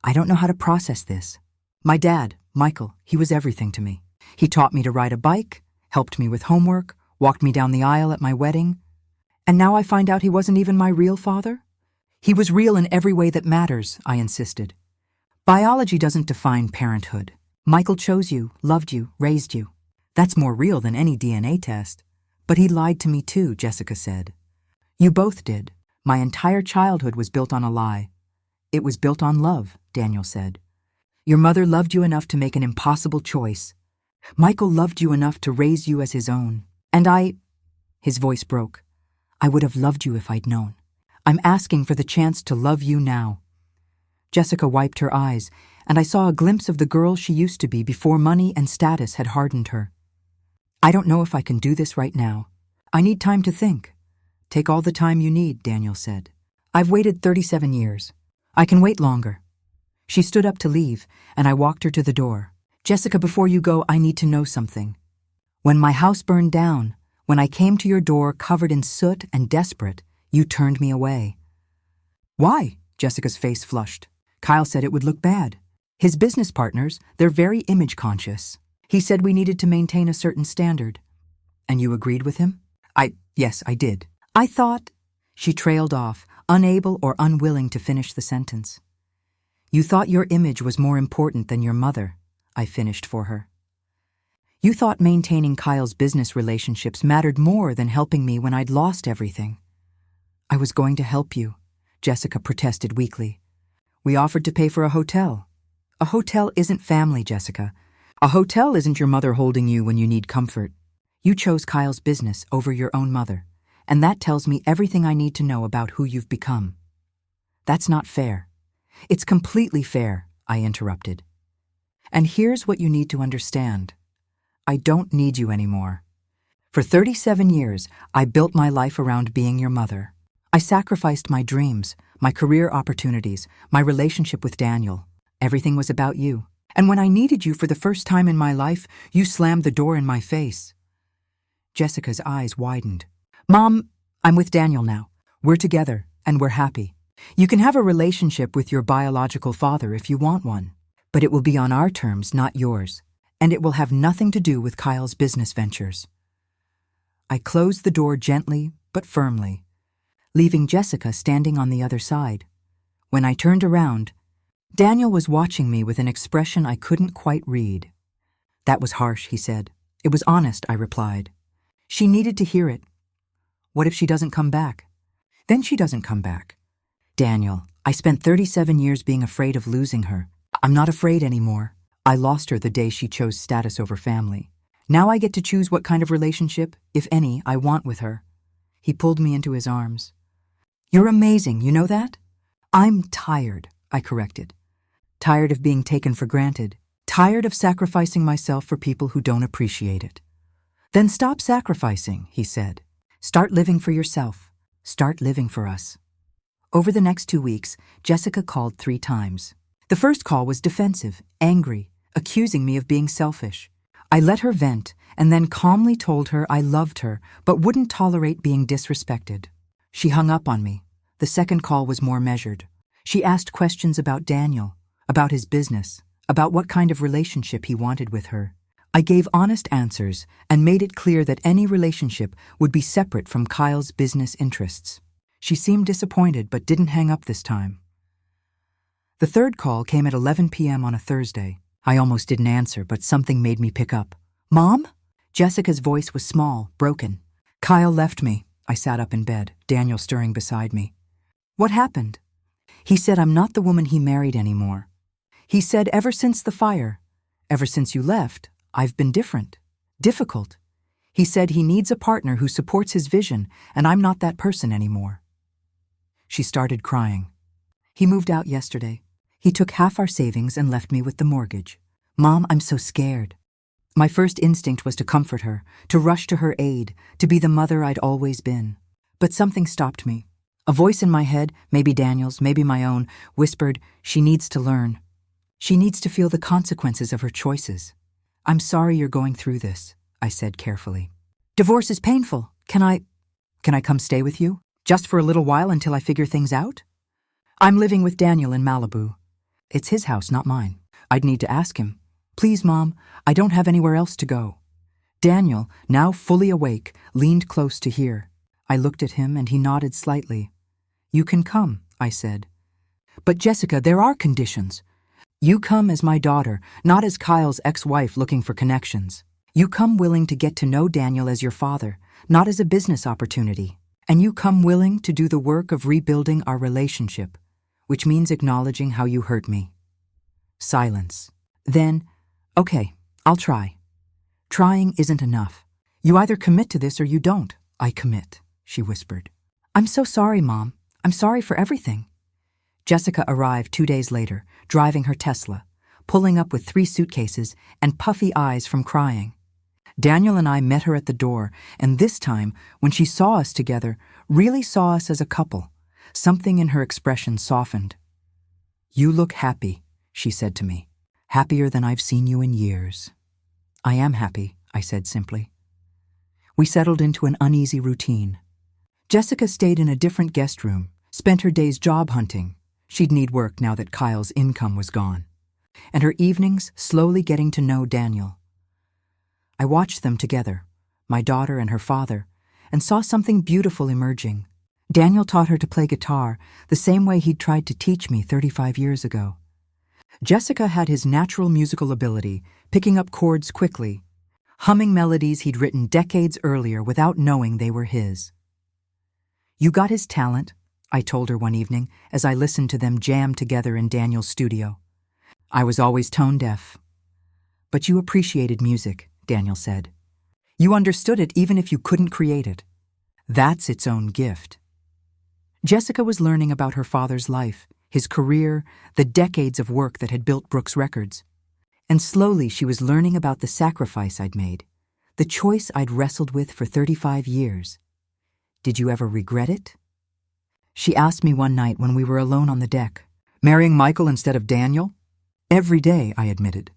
"I don't know how to process this. My dad, Michael, he was everything to me. He taught me to ride a bike, helped me with homework, walked me down the aisle at my wedding. And now I find out he wasn't even my real father? He was real in every way that matters," I insisted. "Biology doesn't define parenthood. Michael chose you, loved you, raised you. That's more real than any DNA test." "But he lied to me too," Jessica said. "You both did. My entire childhood was built on a lie." "It was built on love," Daniel said. "Your mother loved you enough to make an impossible choice. Michael loved you enough to raise you as his own. And his voice broke. "I would have loved you if I'd known. I'm asking for the chance to love you now." Jessica wiped her eyes, and I saw a glimpse of the girl she used to be before money and status had hardened her. "I don't know if I can do this right now. I need time to think." "Take all the time you need," Daniel said. "I've waited 37 years. I can wait longer." She stood up to leave, and I walked her to the door. "Jessica, before you go, I need to know something. When my house burned down, when I came to your door covered in soot and desperate, you turned me away." "Why?" Jessica's face flushed. "Kyle said it would look bad. His business partners, they're very image conscious. He said we needed to maintain a certain standard." "And you agreed with him?" Yes, I did. I thought..." She trailed off, unable or unwilling to finish the sentence. "You thought your image was more important than your mother. I finished for her. You thought maintaining Kyle's business relationships mattered more than helping me when I'd lost everything. I was going to help you, Jessica protested weakly. We offered to pay for a hotel. A hotel isn't family, Jessica. A hotel isn't your mother holding you when you need comfort. You chose Kyle's business over your own mother, and that tells me everything I need to know about who you've become. That's not fair. It's completely fair, I interrupted. And here's what you need to understand. I don't need you anymore. For 37 years, I built my life around being your mother. I sacrificed my dreams, my career opportunities, my relationship with Daniel. Everything was about you. And when I needed you for the first time in my life, you slammed the door in my face. Jessica's eyes widened. Mom, I'm with Daniel now. We're together, and we're happy. You can have a relationship with your biological father if you want one, but it will be on our terms, not yours, and it will have nothing to do with Kyle's business ventures. I closed the door gently but firmly, leaving Jessica standing on the other side. When I turned around, Daniel was watching me with an expression I couldn't quite read. That was harsh, he said. It was honest, I replied. She needed to hear it. What if she doesn't come back? Then she doesn't come back. Daniel, I spent 37 years being afraid of losing her. I'm not afraid anymore. I lost her the day she chose status over family. Now I get to choose what kind of relationship, if any, I want with her. He pulled me into his arms. You're amazing, you know that? I'm tired, I corrected. Tired of being taken for granted. Tired of sacrificing myself for people who don't appreciate it. Then stop sacrificing, he said. Start living for yourself. Start living for us. Over the next 2 weeks, Jessica called 3 times. The first call was defensive, angry, accusing me of being selfish. I let her vent and then calmly told her I loved her but wouldn't tolerate being disrespected. She hung up on me. The second call was more measured. She asked questions about Daniel, about his business, about what kind of relationship he wanted with her. I gave honest answers and made it clear that any relationship would be separate from Kyle's business interests. She seemed disappointed but didn't hang up this time. The third call came at 11 p.m. on a Thursday. I almost didn't answer, but something made me pick up. Mom? Jessica's voice was small, broken. Kyle left me. I sat up in bed, Daniel stirring beside me. What happened? He said I'm not the woman he married anymore. He said ever since the fire, ever since you left, I've been different, difficult. He said he needs a partner who supports his vision, and I'm not that person anymore. She started crying. He moved out yesterday. He took half our savings and left me with the mortgage. Mom, I'm so scared. My first instinct was to comfort her, to rush to her aid, to be the mother I'd always been. But something stopped me. A voice in my head, maybe Daniel's, maybe my own, whispered, she needs to learn. She needs to feel the consequences of her choices. I'm sorry you're going through this, I said carefully. Divorce is painful. Can I come stay with you? Just for a little while until I figure things out? I'm living with Daniel in Malibu. It's his house, not mine. I'd need to ask him. Please, Mom, I don't have anywhere else to go. Daniel, now fully awake, leaned close to hear. I looked at him and he nodded slightly. You can come, I said. But Jessica, there are conditions. You come as my daughter, not as Kyle's ex-wife looking for connections. You come willing to get to know Daniel as your father, not as a business opportunity. And you come willing to do the work of rebuilding our relationship, which means acknowledging how you hurt me. Silence. Then, okay, I'll try. Trying isn't enough. You either commit to this or you don't. I commit, she whispered. I'm so sorry, Mom. I'm sorry for everything. Jessica arrived 2 days later, driving her Tesla, pulling up with 3 suitcases and puffy eyes from crying. Daniel and I met her at the door, and this time, when she saw us together, really saw us as a couple, something in her expression softened. You look happy, she said to me. Happier than I've seen you in years. I am happy, I said simply. We settled into an uneasy routine. Jessica stayed in a different guest room, spent her days job hunting. She'd need work now that Kyle's income was gone. And her evenings slowly getting to know Daniel. I watched them together, my daughter and her father, and saw something beautiful emerging. Daniel taught her to play guitar the same way he'd tried to teach me 35 years ago. Jessica had his natural musical ability, picking up chords quickly, humming melodies he'd written decades earlier without knowing they were his. "You got his talent," I told her one evening as I listened to them jam together in Daniel's studio. "I was always tone deaf." "But you appreciated music," Daniel said. "You understood it even if you couldn't create it. That's its own gift." Jessica was learning about her father's life, his career, the decades of work that had built Brooks Records. And slowly she was learning about the sacrifice I'd made, the choice I'd wrestled with for 35 years. "Did you ever regret it?" She asked me one night when we were alone on the deck. "Marrying Michael instead of Daniel?" "Every day," I admitted.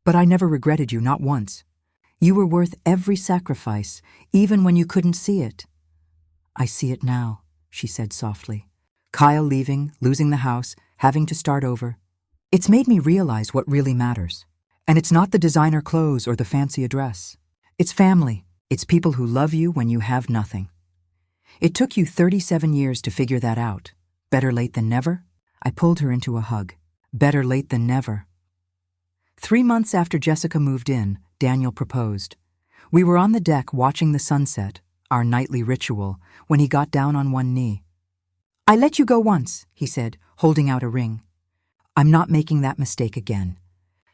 "But I never regretted you, not once. You were worth every sacrifice, even when you couldn't see it." "I see it now," she said softly. "Kyle leaving, losing the house, having to start over. It's made me realize what really matters. And it's not the designer clothes or the fancy address. It's family. It's people who love you when you have nothing. It took you 37 years to figure that out. Better late than never?" I pulled her into a hug. Better late than never. 3 months after Jessica moved in, Daniel proposed. We were on the deck watching the sunset, our nightly ritual, when he got down on one knee. "I let you go once," he said, holding out a ring. "I'm not making that mistake again.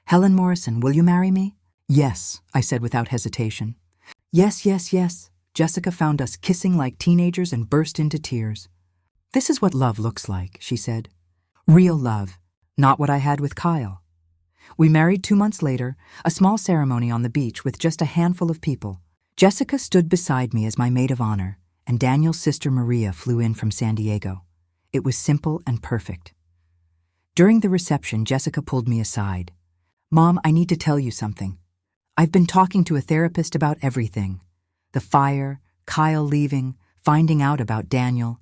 Helen Morrison, will you marry me?" "Yes," I said without hesitation. "Yes, yes, yes." Jessica found us kissing like teenagers and burst into tears. "This is what love looks like," she said. "Real love, not what I had with Kyle." We married 2 months later, a small ceremony on the beach with just a handful of people. Jessica stood beside me as my maid of honor, and Daniel's sister Maria flew in from San Diego. It was simple and perfect. During the reception, Jessica pulled me aside. "Mom, I need to tell you something. I've been talking to a therapist about everything. The fire, Kyle leaving, finding out about Daniel.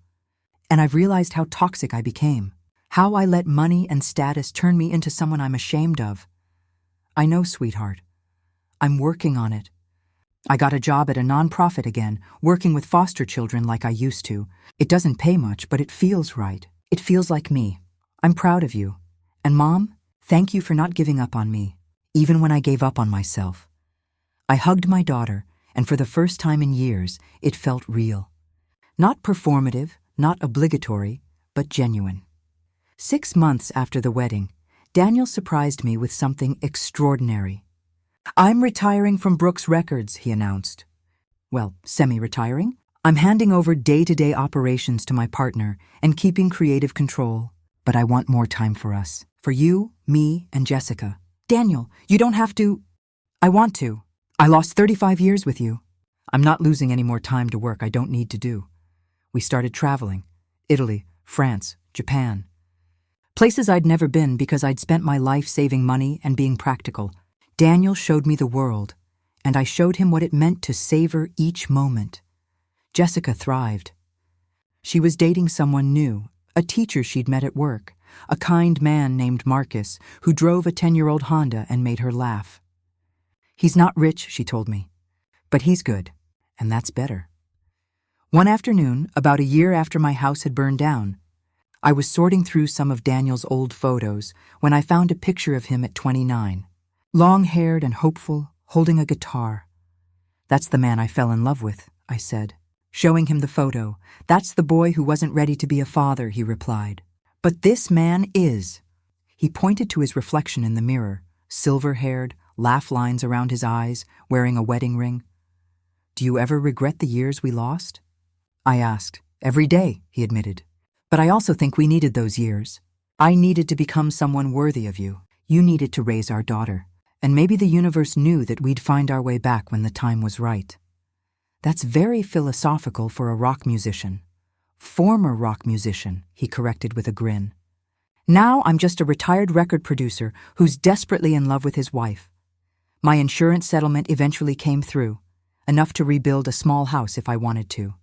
And I've realized how toxic I became. How I let money and status turn me into someone I'm ashamed of. I know, sweetheart. I'm working on it. I got a job at a nonprofit again, working with foster children like I used to. It doesn't pay much, but it feels right. It feels like me. I'm proud of you. And Mom, thank you for not giving up on me, even when I gave up on myself." I hugged my daughter, and for the first time in years, it felt real. Not performative, not obligatory, but genuine. 6 months after the wedding, Daniel surprised me with something extraordinary. "I'm retiring from Brooks Records," he announced. "Well, semi-retiring. I'm handing over day-to-day operations to my partner and keeping creative control. But I want more time for us. For you, me, and Jessica." "Daniel, you don't have to." "I want to. I lost 35 years with you. I'm not losing any more time to work I don't need to do." We started traveling. Italy, France, Japan. Places I'd never been because I'd spent my life saving money and being practical. Daniel showed me the world, and I showed him what it meant to savor each moment. Jessica thrived. She was dating someone new, a teacher she'd met at work, a kind man named Marcus who drove a 10-year-old Honda and made her laugh. "He's not rich," she told me, "but he's good, and that's better." One afternoon, about a year after my house had burned down, I was sorting through some of Daniel's old photos when I found a picture of him at 29. Long-haired and hopeful, holding a guitar. "That's the man I fell in love with," I said. Showing him the photo. "That's the boy who wasn't ready to be a father," he replied. "But this man is." He pointed to his reflection in the mirror, silver-haired, laugh lines around his eyes, wearing a wedding ring. "Do you ever regret the years we lost?" I asked. "Every day," he admitted. "But I also think we needed those years. I needed to become someone worthy of you. You needed to raise our daughter. And maybe the universe knew that we'd find our way back when the time was right." "That's very philosophical for a rock musician." "Former rock musician," he corrected with a grin. "Now I'm just a retired record producer who's desperately in love with his wife. My insurance settlement eventually came through, enough to rebuild a small house if I wanted to.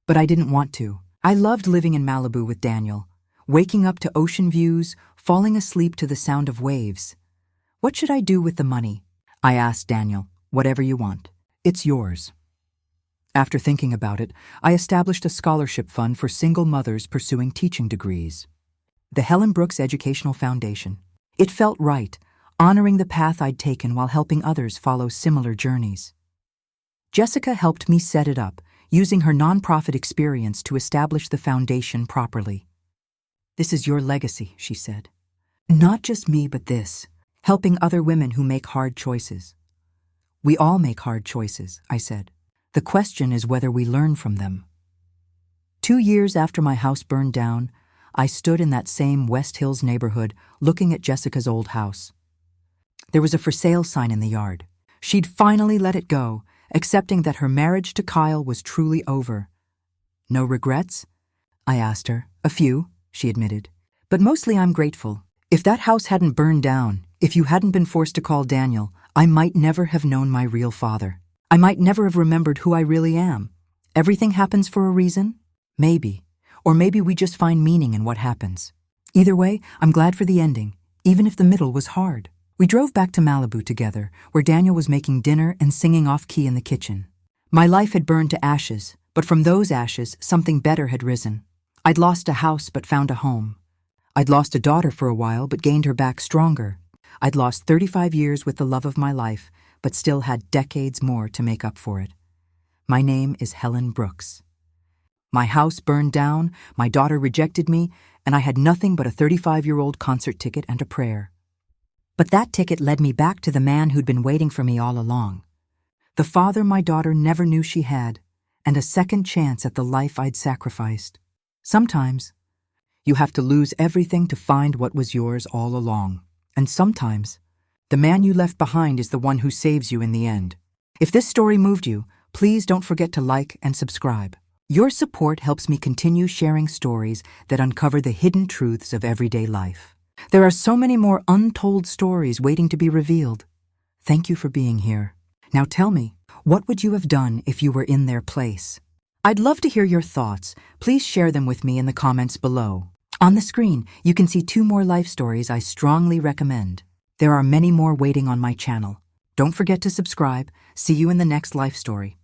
But I didn't want to. I loved living in Malibu with Daniel, waking up to ocean views, falling asleep to the sound of waves. What should I do with the money? I asked Daniel. Whatever you want. It's yours. After thinking about it, I established a scholarship fund for single mothers pursuing teaching degrees. The Helen Brooks Educational Foundation. It felt right, honoring the path I'd taken while helping others follow similar journeys. Jessica helped me set it up, using her nonprofit experience to establish the foundation properly. "This is your legacy," she said. "Not just me, but this, helping other women who make hard choices." "We all make hard choices," I said. "The question is whether we learn from them." 2 years after my house burned down, I stood in that same West Hills neighborhood looking at Jessica's old house. There was a for sale sign in the yard. She'd finally let it go, accepting that her marriage to Kyle was truly over. "No regrets?" I asked her. "A few," she admitted. "But mostly I'm grateful. If that house hadn't burned down, if you hadn't been forced to call Daniel, I might never have known my real father. I might never have remembered who I really am. Everything happens for a reason? Maybe. Or maybe we just find meaning in what happens. Either way, I'm glad for the ending, even if the middle was hard." We drove back to Malibu together, where Daniel was making dinner and singing off-key in the kitchen. My life had burned to ashes, but from those ashes, something better had risen. I'd lost a house but found a home. I'd lost a daughter for a while but gained her back stronger. I'd lost 35 years with the love of my life, but still had decades more to make up for it. My name is Helen Brooks. My house burned down, my daughter rejected me, and I had nothing but a 35-year-old concert ticket and a prayer. But that ticket led me back to the man who'd been waiting for me all along. The father my daughter never knew she had, and a second chance at the life I'd sacrificed. Sometimes, you have to lose everything to find what was yours all along. And sometimes, the man you left behind is the one who saves you in the end. If this story moved you, please don't forget to like and subscribe. Your support helps me continue sharing stories that uncover the hidden truths of everyday life. There are so many more untold stories waiting to be revealed. Thank you for being here. Now tell me, what would you have done if you were in their place? I'd love to hear your thoughts. Please share them with me in the comments below. On the screen, you can see 2 more life stories I strongly recommend. There are many more waiting on my channel. Don't forget to subscribe. See you in the next life story.